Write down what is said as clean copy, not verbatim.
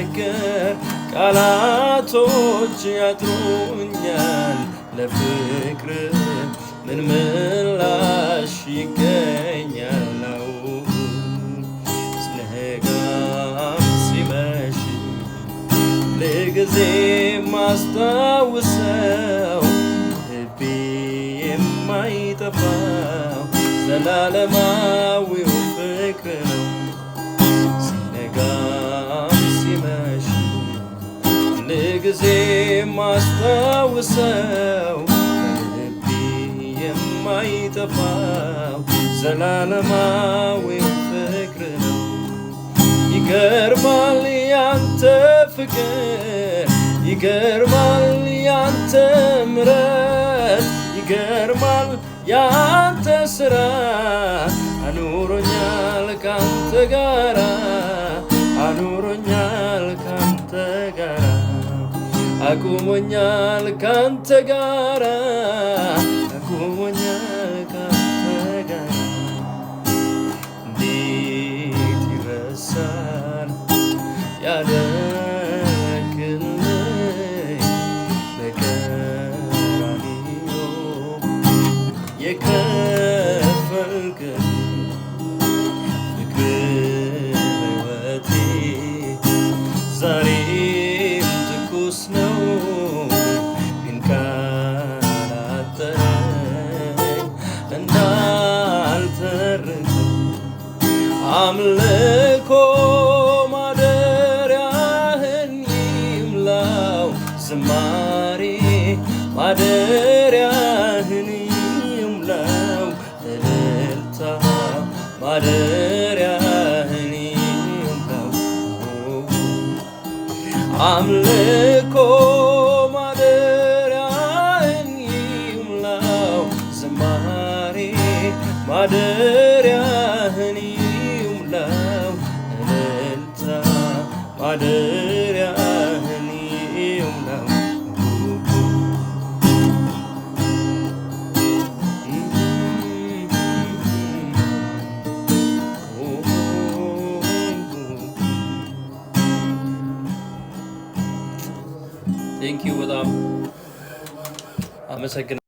ልናገር ቃላቶች ያጥሩኛል ለፍቅር ምን ምላሽ ይገኛል ነው ስነጋም ሲመሽ ለጊዜ ማስታውሰው ልቤ የማይጠፋው ዘላለማዊው ፍቅር ነው ሲነጋም ሲመሽ ለጊዜ ማስታውሰው ልቤ የማይጠፋው ዘላለማዊው ፍቅር ነው ይገርማል ያንተ ፍቅር ይገርማል ያንተ ምሕረት ይገርማል ያንተ ስራ አኑሮኛል ካንተ ጋራ አኑሮኛል ካንተ ጋራ አቁሞኛል ካንተ ጋራ አቁሞኛል ካንተ ጋራ እንዴት ይረሳል ያደረክልኝ በቀራንዮ የከፈልክልኝ ፍቅር በሕይወቴ ዛሬም ትኩስ ነው ግን ካላጠረኝ እንዳልተርክም አምልኮ ማደሪያህን ይምላው ዝማሬ ማደሪያህን ይምላው እልልታ ማደሪያህን ይምላው አምልኮ ማደሪያህን ይምላው ዝማሬ ማደሪያህን ይምላው እልልታ ማደሪያህን ይምላው ቴንኪው በጣም አመሰግናለሁ